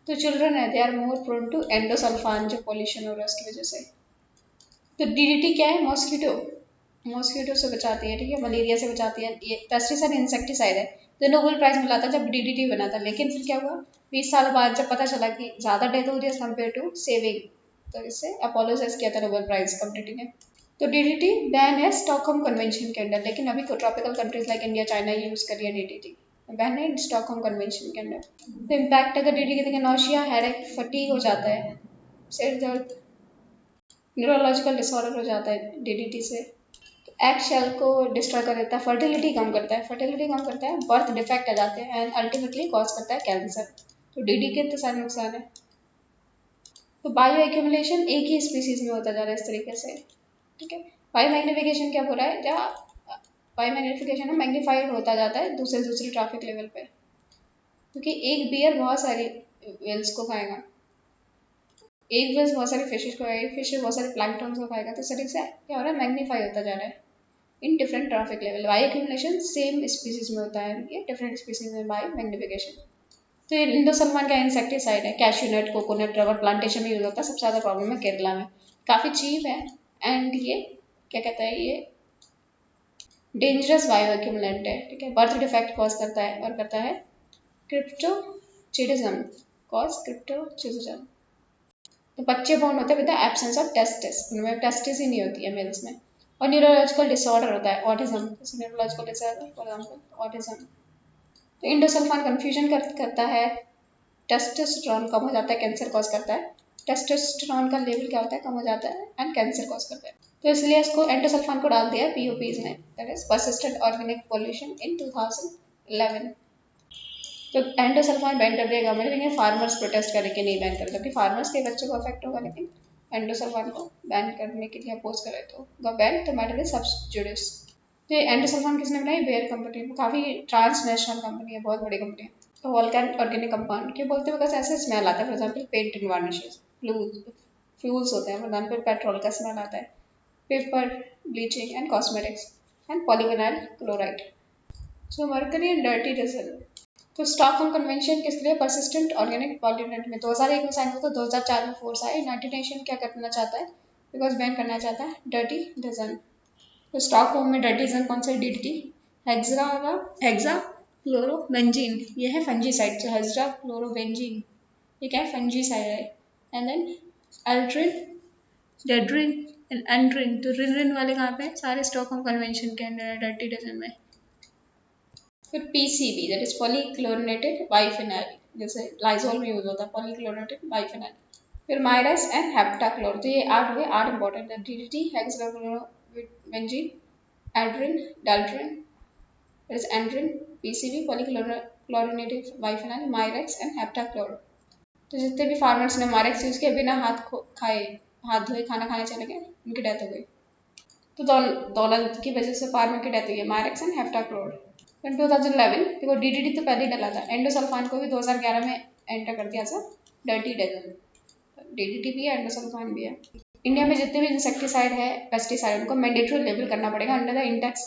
तो चिल्ड्रन है they are more prone to endosulfan, जो पॉल्यूशन हो रहा है उसकी वजह से। तो डीडीटी क्या है? मॉस्किटो, मॉस्किटो से बचाती है, ठीक है, मलेरिया से बचाती है। ये पेस्टिसाइड इंसेक्टिसाइड है। तो नोबेल प्राइज मिला था जब डीडीटी बना था, लेकिन फिर क्या हुआ, 20 साल बाद जब पता चला कि ज़्यादा डेथ हो रही है कम्पेयर टू सेविंग, तो इससे अपोलोजाइज किया था नोबेल प्राइज कम्युनिटी ने। तो डीडीटी बैन है स्टॉकहोम कन्वेंशन के अंडर, लेकिन अभी tropical countries like India, China use कर रही है डीडीटी, बैन है स्टॉकहोम कन्वेंशन के अंडर। तो इम्पैक्ट अगर डीडीटी के, देखिए, नौशिया, हेडेक, फटीग हो जाता है, सिर दर्द, न्यूरोलॉजिकल डिसऑर्डर हो जाता है डीडीटी से। एग शेल को डिस्ट्रॉय कर देता है, फर्टिलिटी कम करता है, फर्टिलिटी कम करता है, बर्थ डिफेक्ट आ जाते हैं एंड अल्टीमेटली कॉज करता है कैंसर। तो डीडी के तो सारे नुकसान है। तो बायो एक्यूमुलेशन एक ही स्पीसीज में होता जा रहा है इस तरीके से, ठीक है। बायो मैग्निफिकेशन क्या हो रहा है, जहाँ बायो मैग्निफिकेशन है मैग्नीफाइड होता जाता है दूसरे दूसरे ट्रैफिक लेवल पे, क्योंकि एक बियर बहुत सारी वेल्स को खाएगा, एक वेल्स बहुत सारी फिशेज को खाएगी, फिश बहुत सारे प्लैंकटन्स को खाएगा, तो इस तरीके से क्या हो रहा है, मैग्नीफाई होता जा रहा है in different traffic level. Bio accumulation same species में होता है, ये डिफरेंट स्पीसीज में बायो मैग्निफिकेशन। तो ये इंडोसल्फान का इंसेक्टिसाइड है, कैश्यूनट, कोकोनट, रबर प्लांटेशन में यूज होता है, सबसे ज़्यादा प्रॉब्लम है केरला में, काफ़ी चीप है एंड ये क्या कहता है, ये डेंजरस बायो एक्यूमुलेंट है, ठीक है। बर्थ डिफेक्ट कॉज करता है और करता है क्रिप्टोचिडिज्म, कॉज क्रिप्टोचिडिज्म। तो बच्चे बोर्न होते हैं with the absence of testis, उनमें टेस्टिस ही नहीं होती है मेल्स में। और न्यूरोलॉजिकल डिसऑर्डर होता है, ऑटिज्म, जैसे neurological disorder for example autism. तो इंडोसल्फान कन्फ्यूजन करता है, टेस्टोस्टेरोन कम हो जाता है, कैंसर कॉज करता है, टेस्टोस्टेरोन का लेवल क्या होता है, कम हो जाता है एंड कैंसर कॉज करता है। तो इसलिए इसको एंडोसल्फान को डाल दिया पीओपीज में, that is persistent organic pollution in 2011। तो एंडोसल्फान बैन कर दिया गवर्नमेंट, लेकिन फार्मर्स प्रोटेस्ट करे कि नहीं बैन कर, क्योंकि फार्मर्स के बच्चों को अफेक्ट होगा, लेकिन एंडोसल्फान को बैन करने के लिए अपोज करे तो बैन तो मैटर इज सब जुडिस। तो ये एंडोसल्फान किसने बनाई, बेयर कंपनी, काफ़ी ट्रांसनेशनल कंपनी है, बहुत बड़ी कंपनी है। तो वॉल्कैन ऑर्गेनिक कंपाउंड क्यों बोलते हैं, बिकॉज ऐसे स्मेल आता है, for example paint and varnishes, fuels होते हैं, फॉर एग्जाम्पल पेट्रोल का स्मेल आता है, paper, bleaching and cosmetics and polyvinyl chloride. So mercury and dirty diesel. तो स्टॉकहोम कन्वेंशन किसके लिए, परसिस्टेंट ऑर्गेनिक पॉल्यूटेंट में 2001 में साइन हुआ, तो 2004 में फोर्स आया। यूनाइटेड नेशन क्या करना चाहता है, बिकॉज बैन करना चाहता है डर्टी डीजल। तो स्टॉकहोम में डर्टी डीजल कौन सा, डीडीटी, हेक्सा क्लोरोबेंजीन, ये है फंजीसाइड, तो हेक्सा क्लोरोबेंजीन ये क्या है, फंजीसाइड है। एंड देन एल्ड्रिन, डेड्रिन एंड एंड्रिन, तो रिन वाले कहाँ पे हैं, सारे स्टॉकहोम कन्वेंशन के अंदर है, डर्टी डीजल में। फिर पीसीबी, दैट इज पॉलीक्लोरिनेटेड बाइफिनाइल, जैसे लाइजोल में यूज होता है पॉलीक्लोरिनेटेड बाइफिनाइल। फिर माइरस एंड हेप्टाक्लोर, तो ये 8 हुए, 8 इंपॉर्टेंट है, DDT, hexachlorobenzene, aldrin, dieldrin, that is endrin, PCB, polychlorinated biphenyl, mirex and heptachlor. तो जितने भी फार्मर्स ने माइरेक्स यूज किया, बिना खाए, हाथ धोए खाना खाने चले गए, उनकी डेथ हो गई। तो दौलत की वजह से फार्मर की डेथ हुई है, माइरेक्स एंड हेप्टाक्लोर। इन 2011 देखो, डीडीटी तो पहले ही डला था, एंडोसल्फान को भी 2011 में एंटर कर दिया था, डर्टी डेजल, डीडीटी भी है, एंडोसल्फान भी है। इंडिया में जितने भी इंसेक्टिसाइड है, पेस्टिसाइड, उनको मैंडेटरी लेबल करना पड़ेगा under the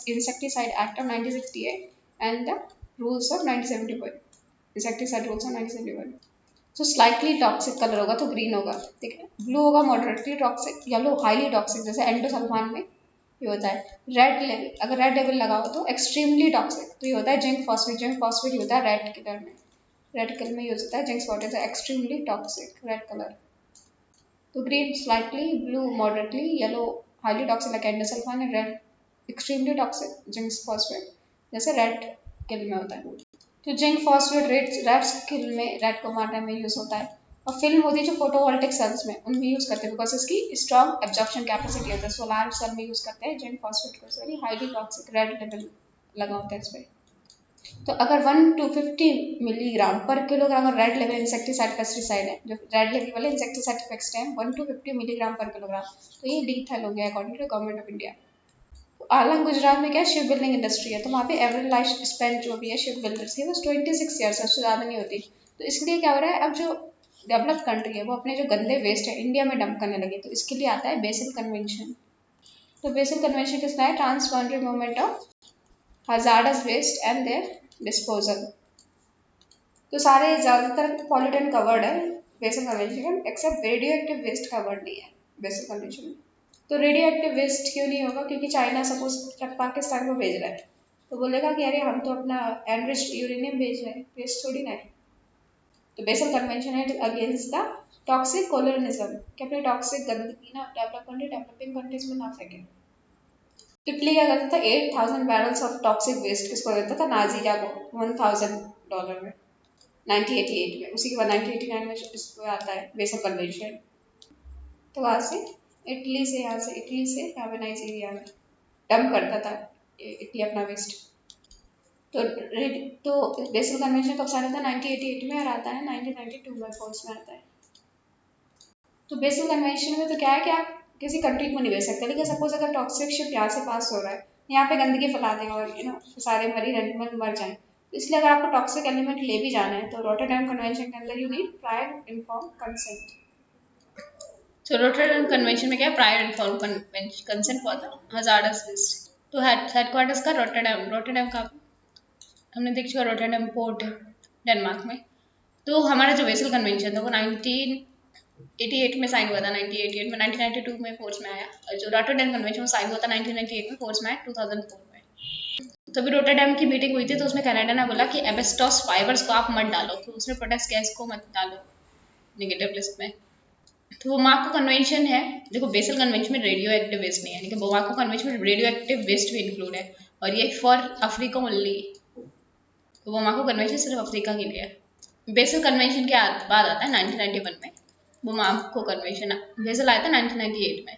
insecticide act of 1968 and the rules of 1971, insecticide rules of 1971। तो स्लाइटली टॉक्सिक कलर होगा तो ग्रीन होगा, ठीक है। ब्लू होगा moderately toxic, yellow highly toxic, जैसे एंडोसल्फान में ये होता है। रेड लेवल, अगर रेड लेवल लगाओ तो एक्सट्रीमली टॉक्सिक, तो ये होता है जिंक फॉस्फेट, जिंक फॉस्फेट होता है रेड कलर में, रेड कलर में यूज होता है zinc phosphate, extremely toxic red colour. तो green slightly, blue moderately, yellow highly toxic like endosulfan, and red extremely toxic zinc phosphate, जैसे रेड किल में होता है। तो जिंक फॉस्फेट रेड किल में, रेड को मारने में यूज होता है। और फिल्म होती है जो फोटोवोल्टिक सेल्स में, उनमें यूज करते हैं, बिकॉज इसकी स्ट्रॉन्ग एब्जॉर्प्शन कैपेसिटी होता है, सोलार सेल में यूज करते हैं जिंक फॉस्फेट को, very highly toxic, red level लगा होता है इस पर। तो अगर 1 to 50 मिलीग्राम पर kilogram red level insecticide pesticide है, जो रेड लेवल वाले इंसेक्टिसाइड फिक्स्ड है 1 to 50 मिलीग्राम पर किलोग्राम, तो ये लीथल हो गया according to government of India. तो आलम गुजरात में क्या है, शिप बिल्डिंग इंडस्ट्री है, तो वहाँ पे एवरेज लाइफ स्पेन जो भी है शिप बिल्डर्स की, वो 26 ईयर्स, उससे ज़्यादा नहीं होती। तो इसलिए क्या हो रहा है, अब जो डेवलप कंट्री है वो अपने जो गंदे वेस्ट है इंडिया में डंप करने लगी, तो इसके लिए आता है बेसिल कन्वेंशन। तो बेसिल कन्वेंशन किसका है, trans boundary movement of hazardous waste and their disposal। तो सारे ज़्यादातर पॉल्यूटेंट कवर्ड है बेसल कन्वेंशन में, except radioactive waste covered नहीं है बेसल कन्वेंशन में। तो रेडियो एक्टिव वेस्ट क्यों नहीं होगा? क्योंकि चाइना सपोज पाकिस्तान को भेज रहा है तो बोलेगा कि अरे हम तो अपना एनरिच्ड यूरेनियम भेज रहे हैं, वेस्ट थोड़ी ना है। तो बेसल कन्वेंशन है अगेंस्ट द टॉक्सिक कोलोनिज्म, कि अपनी टॉक्सिक गंदगी ना डेवलपिंग कंट्रीज में ना फेंके। इटली क्या करता था, 8,000 बैरल्स ऑफ टॉक्सिक वेस्ट किसको देता था, नाजीरिया को $1,000 में 1988 में। उसी के बाद 1989 में इसको आता है बेसल कन्वेंशन। तो वहाँ से इटली से यहाँ पे नाइजीरिया में डंप करता था इटली अपना वेस्ट। तो बेसल कन्वेंशन कब साइन होता है, 1988 में, और आता है 1992 में फोर्स में आता है। तो बेसल कन्वेंशन में तो क्या है कि आप किसी कंट्री को नहीं भेज सकते, लेकिन सपोज अगर टॉक्सिक शिप यहाँ से पास हो रहा है, यहाँ पे गंदगी फैला देगा और सारे मरीन एनिमल मर जाएं, इसलिए अगर आपको टॉक्सिक एलिमेंट ले भी जाना है तो रॉटरडैम कन्वेंशन के अंदर you need prior inform consent. तो रॉटरडैम कन्वेंशन में क्या है, prior inform consent for the hazardous waste. तो हेडक्वार्टर्स का रॉटरडैम का हमने देख चुका, रॉटरडैम पोर्ट है डेनमार्क में। तो हमारा जो बेसल कन्वेंशन था वो 1988 में साइन हुआ था, 1988 में, 1992 में फोर्स में आया, और जो रॉटरडैम कन्वेंशन साइन हुआ था 1998 में, फोर्स में आया 2004 में। तो भी रॉटरडैम की मीटिंग हुई थी तो उसमें कनाडा ने बोला कि एबेस्टॉस फाइबर्स को आप मत डालो, तो उसमें पोटेस गैस को मत डालो नेगेटिव लिस्ट में। तो मोमाको कन्वेंशन है, देखो बेसल कन्वेंशन में रेडियो एक्टिव वेस्ट नहीं है, लेकिन मोमाको कन्वेंशन में रेडियो एक्टिव वेस्ट भी इंक्लूड है, और ये फॉर अफ्रीका ओनली। तो मोमाको कन्वेंशन सिर्फ अफ्रीका के लिए है। बेसल कन्वेंशन के बाद आता है 1991 में मोमाको कन्वेंशन, बेसल आया था 1998 में।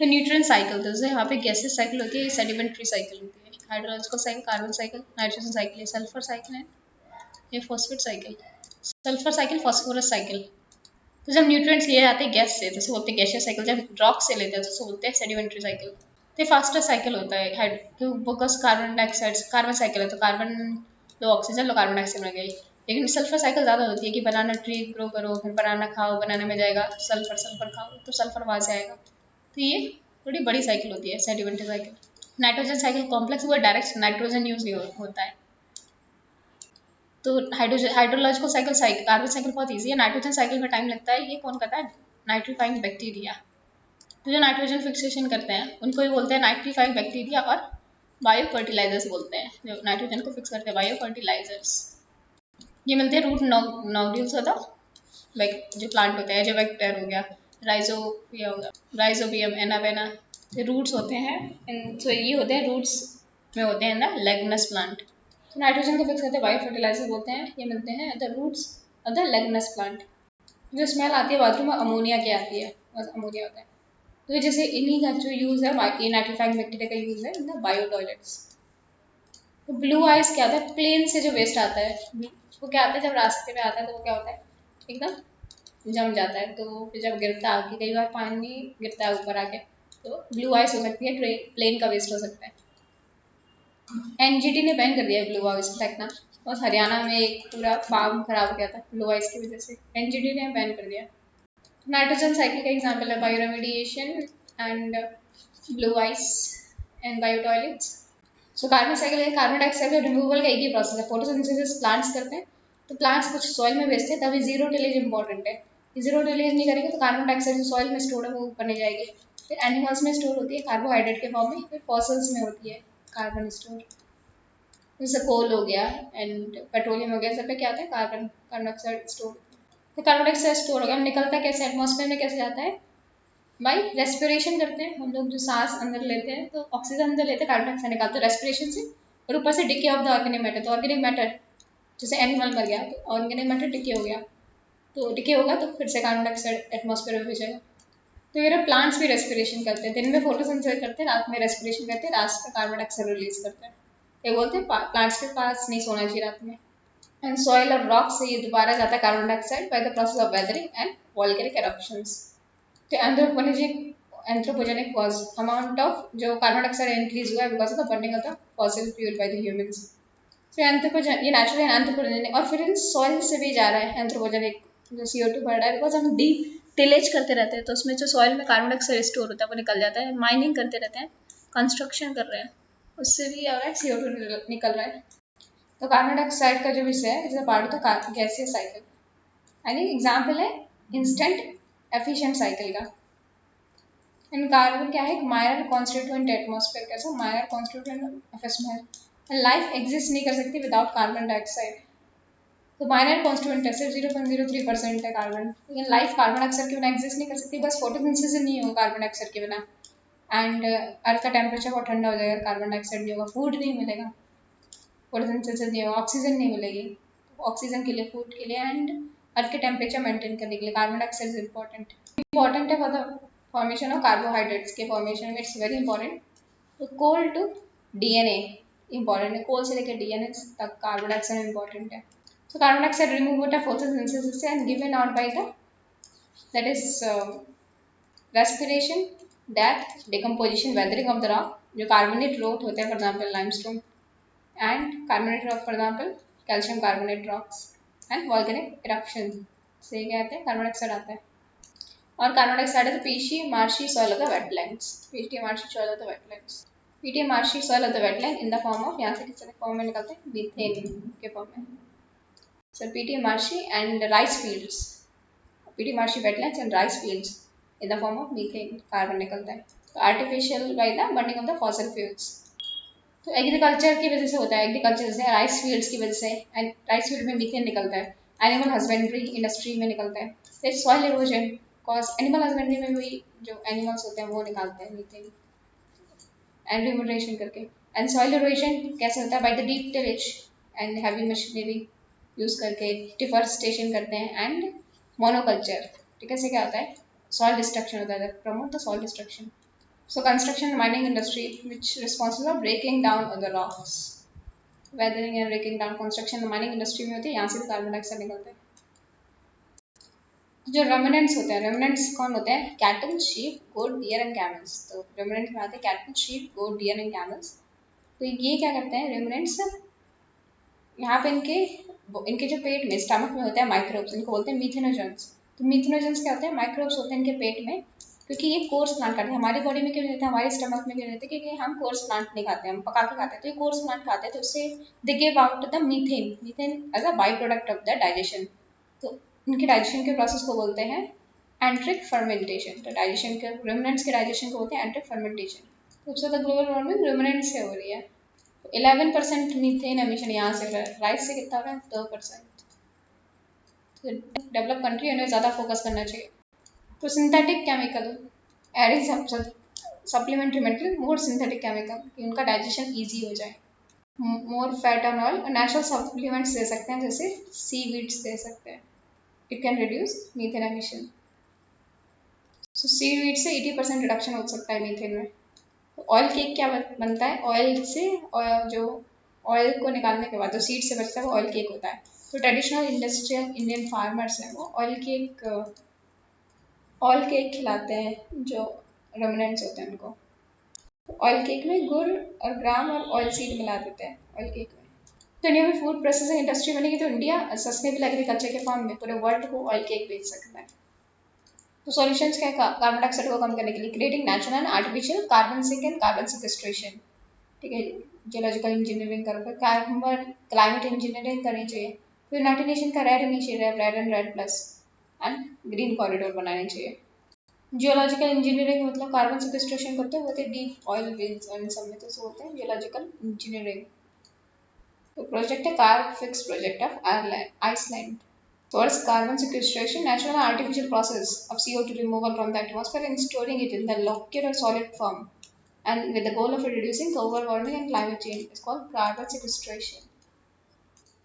फिर न्यूट्रिएंट साइकिल, तो जैसे यहाँ पे गैसेस साइकिल होती है, सेडिमेंट्री साइकिल होती है, hydrological cycle, carbon cycle, nitrogen cycle, sulphur cycle है, ये phosphate cycle, sulphur cycle, phosphorus cycle. तो जब न्यूट्रिएंट्स लिए जाते हैं गैस से तो उसे बोलते हैं गैसियस साइकिल, जब रॉक से लेते हैं तो उसे बोलते हैं सेडिमेंट्री साइकिल। तो फास्टर साइकिल होता है because carbon dioxide, carbon cycle है तो कार्बन लो ऑक्सीजन लो कार्बन डाइऑक्साइड में गई। लेकिन सल्फर साइकिल ज़्यादा होती है कि बनाना ट्री ग्रो करो, फिर बनाना खाओ, बनाने में जाएगा सल्फर, सल्फर खाओ तो सल्फर वहाँ से आएगा। तो ये थोड़ी बड़ी साइकिल होती है sedimentary cycle. Nitrogen cycle complex, वो डायरेक्ट नाइट्रोजन यूज होता है। तो हाइड्रोलॉजिकल साइकिल कार्बन साइकिल बहुत इजी है, नाइट्रोजन साइकिल में टाइम लगता है, ये कौन करता है, नाइट्रीफाइंग बैक्टीरिया। तो जो नाइट्रोजन फिक्सेशन करते हैं उनको भी बोलते हैं नाइट्रीफाइंग बैक्टीरिया, और बायो फर्टिलाइजर्स बोलते हैं जो नाइट्रोजन को फिक्स करते हैं, बायो फर्टिलाइजर्स। ये मिलते हैं रूट नोड्यूल्स होता लाइक जो प्लांट होते हैं, जो वेक्टर हो गया, राइजोपिया हो गया, राइजोबियम, एनाबेना, ये रूट्स होते हैं। तो ये होते हैं रूट्स में होते हैं ना लेगनस प्लांट। तो नाइट्रोजन को फिक्स करते हैं बायो फर्टिलाइजर बोलते हैं, ये मिलते हैं the roots of the leguminous plant. जो स्मेल आती है बाथरूम में अमोनिया की आती है, बस अमोनिया होता है। तो जैसे इन्हीं का जो यूज़ है, नाइट्रीफाइंग बैक्टीरिया का यूज़ है इन द बायो टॉयलेट्स। तो ब्लू आइस क्या होता है, प्लेन से जो वेस्ट आता है वो क्या आता है, जब रास्ते में आता है तो वो क्या होता है, एकदम जम जाता है। तो फिर जब गिरता है आके, कई बार पानी गिरता है ऊपर आके, तो ब्लू आइस हो सकती है, प्लेन का वेस्ट हो सकता है। एनजीटी ने बैन कर दिया है ब्लू आइस फेंकना, और हरियाणा में एक पूरा फार्म खराब हो गया था ब्लू आइस की वजह से, एनजीटी ने बैन कर दिया। नाइट्रोजन साइकिल का एग्जाम्पल है bioremediation and blue eyes and bio toilets. So carbon cycle है, कार्बन डाइऑक्साइड रिमूवल का एक ही प्रोसेस है, फोटोसिंथेसिस प्लांट्स करते हैं, तो प्लांट्स कुछ सॉइल में भेजते हैं, तभी जीरो टिलेज इंपॉर्टेंट है। जीरो टिलेज नहीं करेंगे तो कार्बन डाइऑक्साइड जो सॉइल में स्टोर है वो ऊपर नहीं जाएगी। फिर एनिमल्स में स्टोर होती है कार्बोहाइड्रेट के फॉर्म में, फिर फॉसल्स में होती है कार्बन स्टोर, जैसे कोल हो गया एंड पेट्रोलियम हो गया, सब पे क्या आता है, कार्बन डाइऑक्साइड स्टोर। तो कार्बन डाइऑक्साइड स्टोर हो गया, निकलता कैसे एटमॉस्फेयर में, कैसे जाता है, भाई रेस्पिरेशन करते हैं हम लोग, जो सांस अंदर लेते हैं तो ऑक्सीजन अंदर लेते हैं, कार्बन डाइऑक्साइड निकालते हैं रेस्पिरेशन से, और ऊपर से decay of the organic matter. तो ऑर्गेनिक मैटर जैसे एनिमल मर गया तो ऑर्गेनिक मैटर डिके हो गया, तो डिके होगा तो फिर से कार्बन डाइऑक्साइड एटमॉस्फेयर में भेजेगा। तो ये प्लांट्स भी रेस्पिरेशन करते हैं, दिन में फोटोसिंथेसिस करते हैं, रात में रेस्पिरेशन करते हैं, रात में कार्बन डाइऑक्साइड रिलीज करते हैं। ये बोलते हैं प्लांट्स के पास नहीं सोना चाहिए रात में। एंड सॉइल और रॉक से ये दोबारा जाता है carbon dioxide by the process of weathering and volcanic eruptions. तो एंथ्रोपोजेनिक कॉज, अमाउंट ऑफ जो कार्बन डाइऑक्साइड इंक्रीज हुआ है because of the burning of the fossil fuel by the humans. तो एंथ्रोपोजन, ये नेचुरल एंथ्रोपोजेनिक, और फिर in soil से भी जा रहा है एंथ्रोपोजेनिक, जो CO2 बढ़ रहा है बिकॉज हम डी टिलेज करते रहते हैं, तो उसमें जो सॉइल में कार्बन डाइऑक्साइड स्टोर होता है वो निकल जाता है, माइनिंग करते रहते हैं, कंस्ट्रक्शन कर रहे हैं, उससे भी आ रहा है CO2 निकल रहा है। तो कार्बन डाइऑक्साइड का जो विषय है is a part of the gaseous cycle, यानी एग्जाम्पल है इंस्टेंट एफिशिएंट साइकिल का। एंड कार्बन क्या है, माइनर कॉन्स्टिट्यूएंट एटमॉस्फेयर का, सो minor constituent of atmosphere. Life exist नहीं कर सकती विदाउट कार्बन डाइऑक्साइड। तो माइनर कॉन्स्टिट्यूएंट है, सिर्फ 0.03% है कार्बन, लेकिन लाइफ कार्बन डाइऑक्साइड के बिना एग्जिस्ट नहीं कर सकती, बस फोटोसिंथेसिस नहीं होगा कार्बन डाइऑक्साइड के बिना। एंड अर्थ का टेम्परेचर बहुत ठंडा हो जाएगा, कार्बन डाइऑक्साइड नहीं होगा, फूड नहीं मिलेगा, फोटोसिंथेसिस नहीं होगा, ऑक्सीजन नहीं मिलेगी, ऑक्सीजन के लिए, फूड के लिए, एंड अर्थ के टेम्परेचर मेंटेन करने के लिए कार्बन डाइऑक्साइड इज इंपॉर्टेंट है for the formation of carbohydrates के फॉर्मेशन में, इट्स वेरी इंपॉर्टेंट। तो कोल टू डीएनए इंपॉर्टेंट है, कोल से लेकर डीएनए तक कार्बन डाइऑक्साइड इंपॉर्टेंट है। So carbon dioxide removed by photosynthesis and given out by the, that is respiration, death, decomposition, weathering of the rock, जो carbonate rock होते हैं for example limestone, and carbonate rock for example calcium carbonate rocks, and volcanic eruption से क्या आते हैं, carbon dioxide आता है। और कार्बन डाइऑक्साइड है peaty marshy soil of the wetlands, peaty marshy soil of the wetlands, peaty marshy soil of the wetland in the form of, यहाँ से किस फॉर्म में निकलते हैं, मीथेन के फॉर्म में। So P.T. Marshy and rice fields, P.T. Marshy wetlands and rice fields in the form of methane, carbon निकलता है। तो artificial by the burning of the fossil fuels। तो एग्रीकल्चर की वजह से होता है, एग्रीकल्चर जैसे राइस फील्ड्स की वजह से, एंड राइस फील्ड में मीथेन निकलता है, एनिमल हस्बेंड्री इंडस्ट्री में निकलता है, फिर soil erosion, cause animal husbandry में भी जो एनिमल्स होते हैं वो निकालते हैं मीथेन, एंड रिमोडरेशन करके। एंड सॉइल इरोजन कैसे होता है, by the deep tillage and heavy machinery use करके डिफॉरेस्टेशन करते हैं, एंड मोनोकल्चर, ठीक है, से क्या होता है, सॉइल डिस्ट्रक्शन होता है, promote the soil destruction. So construction mining industry which responsible for breaking down of the rocks, weathering and breaking down, construction mining industry में होती है, यहाँ से भी कार्बन डाइऑक्साइड निकलता है। जो रेमिनेंट्स होते हैं, रेमिनेंट्स कौन होते हैं, cattle, sheep, goat, deer and camels. तो रेमिनेंट में आते हैं cattle, sheep, goat, deer and camels. तो ये क्या करते हैं रेमिनेंट्स, यहाँ पे इनके जो पेट में, स्टमक में होते हैं माइक्रोब्स, इनको बोलते हैं मीथेनोजेंस। तो मीथेनोजेंस क्या होते हैं, माइक्रोब्स होते हैं इनके पेट में, क्योंकि ये कोर्स प्लांट खाते हैं। हमारी बॉडी में क्यों नहीं रहते, हमारे स्टमक में क्यों नहीं रहते, क्योंकि हम कोर्स प्लांट नहीं खाते, हम पका के खाते हैं। तो ये कोर्स प्लांट खाते हैं, तो उससे they give out the methane, methane as a by product of the digestion. तो इनके डाइजेशन के प्रोसेस को बोलते हैं एंट्रिक फर्मेंटेशन। तो डाइजेशन के, रुमिनेंट्स के डाइजेशन को बोलते हैं एंट्रिक फर्मेंटेशन। सबसे ज़्यादा ग्लोबल वार्मिंग रुमिनेंट से हो रही है। 11% मीथेन एमिशन यहाँ से हो रहा है, राइस से कितना हो रहा है, 2%। डेवलप कंट्री उन्हें ज़्यादा फोकस करना चाहिए। तो synthetic chemical, adding supplementary material, more synthetic chemical, कि उनका डाइजेशन ईजी हो जाए। मोर फैट एंड ऑयल, और नेचुरल सप्लीमेंट्स दे सकते हैं, जैसे सीवीड्स दे सकते हैं, it can reduce methane emission. So seaweed से 80% रिडक्शन हो सकता है मीथेन में। तो ऑयल केक क्या बनता है, ऑयल से, और जो ऑयल को निकालने के बाद जो सीड से बचता है वो ऑयल केक होता है। तो ट्रेडिशनल इंडस्ट्रियल इंडियन फार्मर्स हैं वो ऑयल केक खिलाते हैं जो रुमिनेंट्स होते हैं उनको। तो ऑयल केक में गुड़ और ग्राम और ऑयल सीड मिला देते हैं ऑयल केक में। तो इंडिया में फूड प्रोसेसिंग इंडस्ट्री बनेगी तो इंडिया सस्टेनेबल एग्रीकल्चर के फॉर्म में पूरे वर्ल्ड को ऑयल केक बेच सकता है। तो सॉल्यूशंस क्या है कार्बन डाइऑक्साइड को कम करने के लिए, creating natural and artificial carbon sink and carbon sequestration, ठीक है, जियोलॉजिकल इंजीनियरिंग करो, कार्बन क्लाइमेट इंजीनियरिंग करनी चाहिए। फिर यूनाइटेड नेशन का REDD initiative, REDD and REDD plus and green corridor बनाने चाहिए। जियोलॉजिकल इंजीनियरिंग मतलब कार्बन सिक्वेस्ट्रेशन करते होते डीप ऑयल वेल्स और इन सब में, तो होते हैं जियोलॉजिकल इंजीनियरिंग। तो प्रोजेक्ट है CarbFix project of Iceland towards carbon sequestration, natural and artificial process of CO2 removal from the atmosphere and storing it in the liquid or solid form, and with the goal of reducing global warming and climate change. It's called carbon sequestration.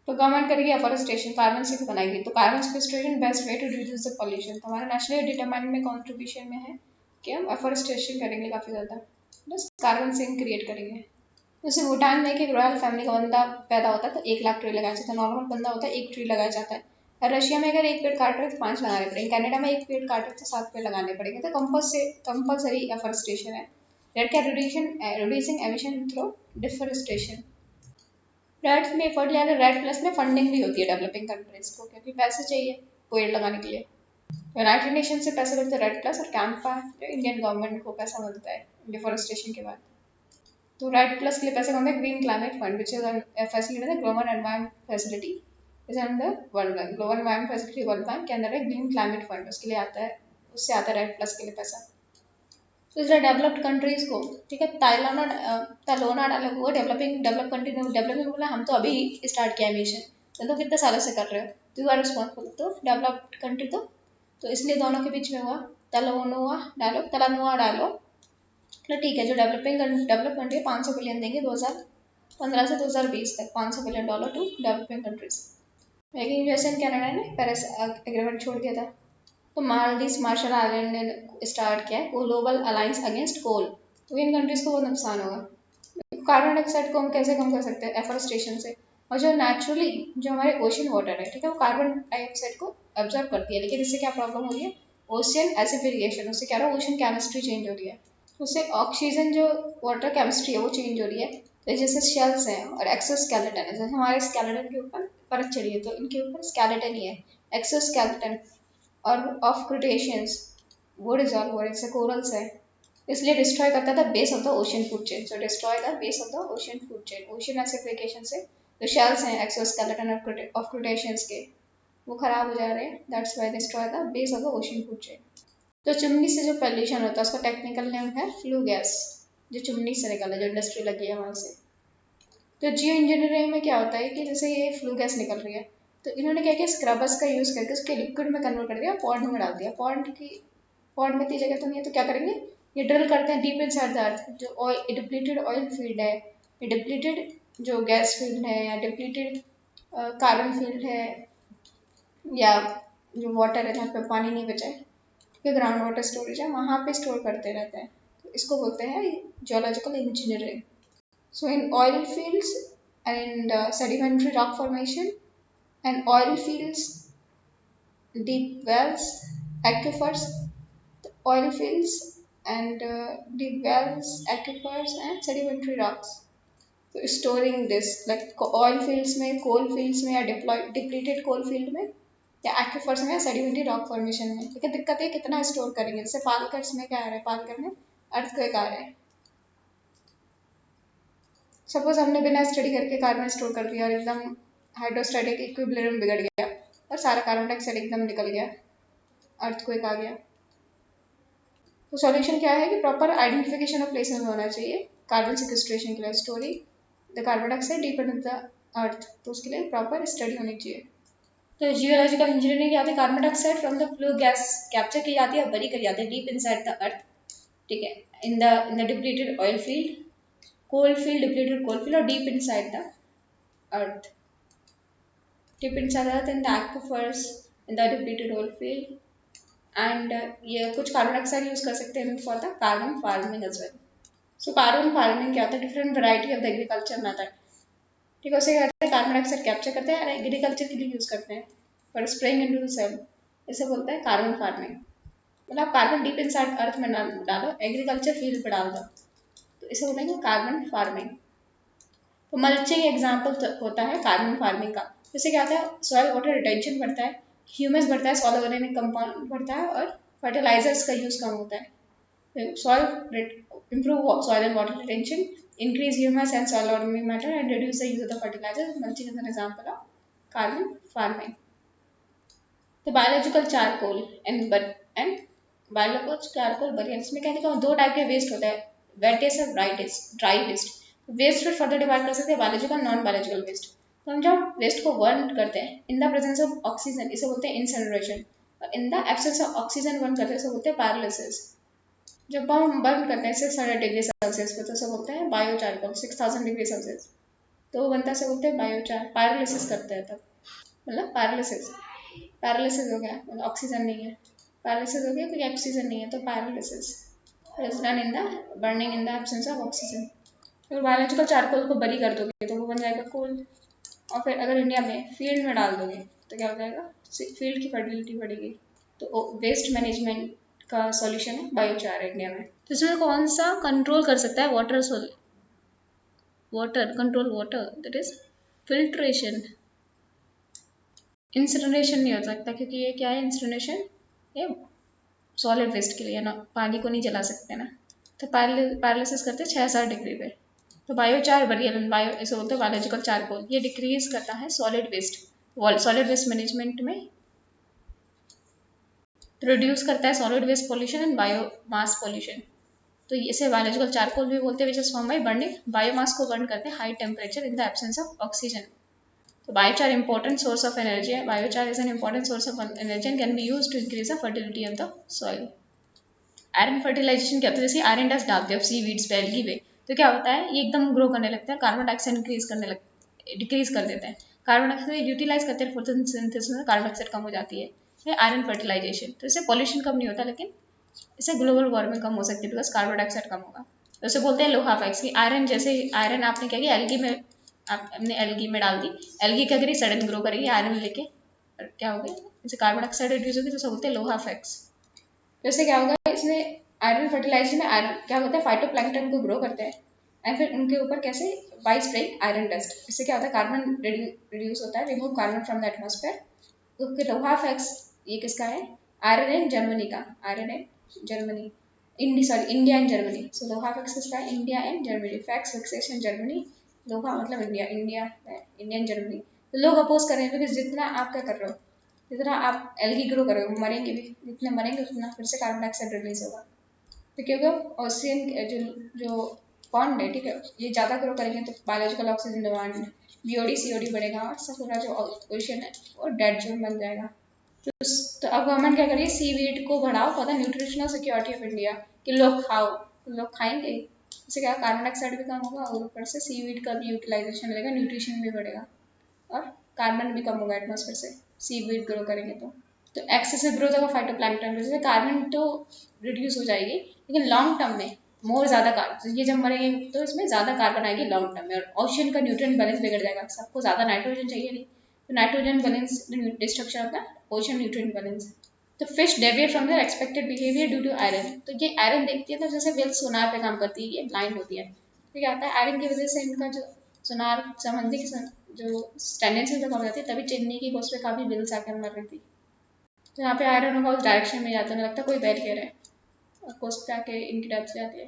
तो government करेगी afforestation, carbon sink बनाएगी। तो carbon sequestration best way to reduce the pollution. तो हमारा national determine में contribution में है कि हम अफॉरेस्टेशन करेंगे काफ़ी ज़्यादा, बस कार्बन सिंक क्रिएट करेंगे। जैसे भूटान में एक रॉयल फैमिली का बंदा पैदा होता है तो 1 लाख ट्री लगाया जाता है, नॉर्मल बंदा होता है 1 ट्री लगाया जाता है। और रशिया में अगर 1 पेड़ काट रहे तो 5 लगाने पड़ेंगे, कनाडा में 1 पेड़ काट रहे तो 7 पेड़ लगाने पड़ेंगे। तो कंपल्सरी एफॉरेस्टेशन है। रेड क्या reducing emission through deforestation. Red में एफर्ट लिया, रेड प्लस में फंडिंग भी होती है डेवलपिंग कंट्रीज को, क्योंकि पैसे चाहिए पेड़ लगाने के लिए। यूनाइटेड नेशन से पैसे मिलते हैं रेड प्लस, और कैंपा जो इंडियन गवर्नमेंट को पैसा मिलता है डिफॉरेस्टेशन के बाद। तो रेड प्लस के लिए पैसे कौन है, green climate fund which is facility है global environment facility is under world bank, global environment facility world bank के अंदर है ग्रीन क्लाइमेट फंड, उसके लिए आता है, उससे आता है रेड प्लस के लिए पैसा। तो इसलिए डेवलप्ड कंट्रीज को, ठीक है, ताइलोना डाला हुआ डेवलपिंग, डेवलप कंट्री ने डेवलपिंग बोला हम तो अभी स्टार्ट किया मिशन, तो कितने सालों से कर रहे हो, तो यू आर रिस्पॉन्सिबल, तो डेवलप्ड कंट्री तो इसलिए दोनों के बीच में हुआ तलानुआ डालो, तो ठीक है, जो डेवलप कंट्री 500 बिलियन देंगे 2015 से 2020 तक, $500 बिलियन टू डेवलपिंग कंट्रीज। लेकिन यूएस एंड कनाडा ने पेरिस एग्रीमेंट छोड़ दिया था। तो मालदीव मार्शल आइलैंड ने स्टार्ट किया है ग्लोबल अलायंस अगेंस्ट कोल, तो इन कंट्रीज को बहुत नुकसान होगा। कार्बन डाइऑक्साइड को हम कैसे कम कर सकते हैं, एफोरेस्टेशन से, और जो नेचुरली जो हमारे ओशन वाटर है, ठीक है, वो कार्बन डाइऑक्साइड को एब्जॉर्ब करती है, लेकिन इससे क्या प्रॉब्लम हो रही है, ओशियन एसिडिफिकेशन, उससे क्या रहा है, ओशन केमिस्ट्री चेंज हो रही है, उससे ऑक्सीजन जो वाटर केमिस्ट्री है वो चेंज हो रही है। तो जैसे शेल्स हैं और एक्सोस्केलेटन है, जैसे हमारे स्केलेटन के ऊपर परत चढ़ी है, तो इनके ऊपर स्केलेटन ही है, एक्सोस्केलेटन, और ऑफ क्रिटेशियंस वो डिजॉल्व हो रहे हैं, जैसे कोरल्स है, इसलिए डिस्ट्रॉय करता था base of the ocean food chain, so destroy the base of the ocean food chain, ocean acidification से जो शेल्स हैं एक्सोस्केलेटन ऑफ क्रिटेशियंस के वो खराब हो जा रहे हैं, that's why destroy the base of the ocean food chain. तो चिमनी से जो पॉल्यूशन होता है उसका टेक्निकल नेम है फ्लू गैस, जो चिमनी से निकल है, जो इंडस्ट्री लगी है वहाँ से। तो जियो इंजीनियरिंग में क्या होता है कि जैसे ये फ्लू गैस निकल रही है, तो इन्होंने क्या किया, स्क्रबर्स का यूज़ करके उसके लिक्विड में कन्वर्ट कर दिया, पॉन्ड में डाल दिया, पॉन्ड में इतनी जगह तो नहीं है, तो क्या करेंगे, ये ड्रिल करते हैं डीप इनसाइड द अर्थ, जो ऑयल डिप्लीटेड ऑयल फील्ड है, ये डिप्लीटेड जो गैस फील्ड है, या डिप्लीटेड कार्बन फील्ड है, या जो वाटर है जहाँ पे पानी नहीं बचा है, के ग्राउंड वाटर स्टोरेज है, वहाँ पे स्टोर करते रहते हैं, तो इसको बोलते हैं geological engineering. So in oil fields and sedimentary rock formation and oil fields, deep wells, aquifers, oil fields, and deep wells, aquifers, and sedimentary rocks. So storing this, like oil fields में, coal fields में, या depleted coal field में, या aquifers में, या sedimentary rock formation में। लेकिन दिक्कत है कितना स्टोर करेंगे, जैसे पालकर्स में क्या आ रहा है, पालकर में अर्थक्वेक आ रहा है, सपोज हमने बिना स्टडी करके कार्बन स्टोर कर दिया और एकदम हाइड्रोस्टैटिक इक्विलिब्रियम बिगड़ गया और सारा कार्बन डाइऑक्साइड एकदम निकल गया, अर्थक्वेक आ गया। तो सॉल्यूशन क्या है कि प्रॉपर आइडेंटिफिकेशन ऑफ प्लेसेस में होना चाहिए कार्बन सिक्वेस्ट्रेशन के लिए, storing the carbon dioxide deep in the earth, तो उसके लिए प्रॉपर स्टडी होनी चाहिए। तो जियोलॉजिकल इंजीनियरिंग क्या होती है, carbon dioxide from the flue gas capture की जाती है और बरी करी जाती है डीप इनसाइड द अर्थ, ठीक है, in the depleted oil field, coal field, depleted coal field, और deep inside the earth, deep inside the earth in the aquifers, in the depleted oil field, and ये कुछ carbon dioxide use कर सकते हैं for the carbon farming as well. So carbon farming क्या होता है, different variety of the agriculture method, ठीक है, उसे कहते हैं कार्बन डाइऑक्साइड कैप्चर करते हैं और एग्रीकल्चर के लिए यूज करते हैं for spraying into the soil, इसे बोलते हैं कार्बन फार्मिंग। मतलब कार्बन डीप इनसाइड अर्थ में डालो, एग्रीकल्चर फील्ड पे डाल दो, तो इसे बोलेंगे कार्बन फार्मिंग। तो मल्चिंग एग्जाम्पल होता है कार्बन फार्मिंग का, जैसे क्या होता है, सॉइल वाटर रिटेंशन बढ़ता है, ह्यूमस बढ़ता है, सॉइल ऑर्गेनिक कंपाउंड बढ़ता है, और फर्टिलाइजर्स का यूज कम होता है। Soil improve soil and water retention, increase humus and soil organic matter, and reduce the use of the fertilizer. Mulching is an example of carbon farming. The biological charcoal and biological charcoal burials में क्या देखा, दो type के waste होता है, wet waste और dry waste. Waste फिर further divide कर सकते हैं बायोलॉजिकल, नॉन बायोलॉजिकल वेस्ट। तो हम जब वेस्ट को बर्न करते हैं in the presence of oxygen, इसे बोलते हैं इंसिनरेशन, और इन the absence of oxygen burn करते हैं, इसे बोलते हैं पायरोलिसिस। जब हम बर्न करते हैं 600 डिग्री सेल्सियस पे, तो उसे बोलते हैं बायोचारकोल, 6000 डिग्री सेल्सियस, तो वो बनता है, से बोलते हैं बायोचार। पायरोलिसिस करते हैं तब, मतलब पैरालिसिस हो गया, मतलब ऑक्सीजन नहीं है, पैरालिसिस हो गया क्योंकि ऑक्सीजन नहीं है, तो paralysis is done in the burning in the absence of oxygen. अगर बायोलॉजिकल चारकोल को बरी कर दोगे तो वो बन जाएगा कोल, और फिर अगर इंडिया में फील्ड में डाल दोगे तो क्या हो जाएगा, फील्ड की फर्टिलिटी बढ़ेगी। तो वेस्ट मैनेजमेंट का सॉल्यूशन है बायोचार इंडिया में। तो इसमें कौन सा कंट्रोल कर सकता है, water control, water that is filtration. Incineration नहीं हो सकता क्योंकि ये क्या है, इंसिनरेशन ये सॉलिड वेस्ट के लिए ना, पानी को नहीं जला सकते ना, तो पैरालिसिस करते हैं 6000 डिग्री पे। तो बायोचार बरियल बायो इसे बोलते हैं बायोलॉजिकल चारकोल, ये डिक्रीज करता है solid waste, solid waste management में रिड्यूस करता है solid waste pollution and biomass pollution. तो इसे बायोलॉजिकल चारकोल भी बोलते हैं, which is form by burning, biomass को बर्न करते हैं high temperature in the absence of oxygen. तो biochar important source of energy है, biochar is an important source of energy and can be used to increase the fertility of the soil. Iron fertilisation क्या होता है, जैसे iron dust डालते हैं सी weeds पे, algae पे, तो क्या होता है ये एकदम ग्रो करने लगता है, कार्बन डाइऑक्साइड इंक्रीज करने लग डिक्रीज कर देते हैं, कार्बन डाइऑक्साइड यूटिलाइज करते हैं फोटोसिंथेसिस में, कार्बन डाइऑक्साइड कम हो जाती है, ये आयरन फर्टिलाइजेशन। तो इससे पॉल्यूशन कम नहीं होता, लेकिन इससे ग्लोबल वार्मिंग कम हो सकती है बिकॉज कार्बन डाइऑक्साइड कम होगा। तो उसे बोलते हैं लोहा फैक्स की आयरन, जैसे आयरन आपने क्या किया एल्गी में, आपने एल्गी में डाल दी, एल्गी क्या करी सडन ग्रो करेगी आयरन लेके, और क्या हो गया जैसे कार्बन डाइऑक्साइड रिड्यूस होगी, तो उसे बोलते हैं लोहा फैक्स। तो इससे क्या होगा, इसमें आयरन फर्टिलाइजेशन में आयरन क्या होता है फाइटोप्लैंक्टन को ग्रो करते हैं एंड फिर उनके ऊपर कैसे बाई स्प्रेइंग आयरन डस्ट, इससे क्या होता है कार्बन रिड्यूस होता है, remove carbon from the atmosphere. तो फिर लोहा फैक्स ये किसका है, आयरन एंड जर्मनी का, iron and Germany India and Germany. So LOHAFEX किसका है, इंडिया एंड जर्मनी, फैक्स फिक्सेशन जर्मनी, लोहा मतलब इंडिया, इंडिया एंड जर्मनी। तो लोग अपोज कर रहे हैं क्योंकि जितना आप क्या कर रहे हो, जितना आप एल्गी ग्रो करोगे मरेंगे भी, जितने मरेंगे उतना फिर से कार्बन डाइऑक्साइड रिलीज होगा। तो क्योंकि ऑक्सीजन जो पॉन्ड है, ठीक है, ये ज़्यादा ग्रो करेंगे तो बायोलॉजिकल ऑक्सीजन डिमांड में बीओडी सीओडी बढ़ेगा और सब पूरा जो ओशन है वो डेड जोन बन जाएगा। तो अब गवर्नमेंट क्या करिए, सी वीड को बढ़ाओ, पता न्यूट्रिशनल सिक्योरिटी ऑफ इंडिया कि लोग खाओ, तो लोग खाएंगे, इससे क्या कार्बन डाइऑक्साइड भी कम होगा और ऊपर से सी वीड का भी यूटिलाइजेशन रहेगा, न्यूट्रिशन भी बढ़ेगा और कार्बन भी कम होगा एटमॉस्फेयर से, सी वीड ग्रो करेंगे तो एक्सेसिव ग्रोथ होगा फाइटोप्लैंक्टन, जैसे कार्बन तो रिड्यूस हो जाएगी लेकिन लॉन्ग टर्म में मोर ज़्यादा कार्बन, ये जब मरेंगे तो इसमें ज़्यादा कार्बन आएगी लॉन्ग टर्म में, और ओशन का न्यूट्रिएंट बैलेंस बिगड़ जाएगा, सबको ज़्यादा नाइट्रोजन चाहिए नहीं, तो नाइट्रोजन बैलेंस डिस्ट्रक्शन होता है ओशन न्यूट्रिएंट बैलेंस। तो fish deviate from their expected behaviour due to iron, तो ये आयरन देखती है तो जैसे वेल सोनार पे काम करती है, ये ब्लाइंड होती है, तो क्या होता है आयरन की वजह से इनका जो सोनार संबंधी जो टेंडेंसी कम हो जाती है, तभी चेन्नई की कोस्ट पे काफ़ी वेल्स आकर मर रही थी। तो यहाँ पे आयरन होगा उस डायरेक्शन में जाता है, लगता कोई बैरियर है और कोस्ट पे आके इनकी डेथ हो जाती है।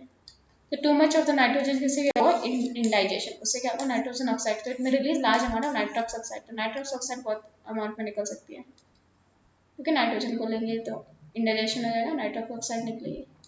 तो too much of the nitrogen किससे क्या होगा, इंडाइजेशन, उससे क्या होगा नाइट्रोजन ऑक्साइड, तो इट में release large amount of Nitrox oxide, तो नाइट्रॉक्स ऑक्साइड बहुत अमाउंट में निकल सकती है क्योंकि नाइट्रोजन को लेंगे तो इंडाइजेशन हो जाएगा, नाइट्रॉक्स ऑक्साइड निकलेगी।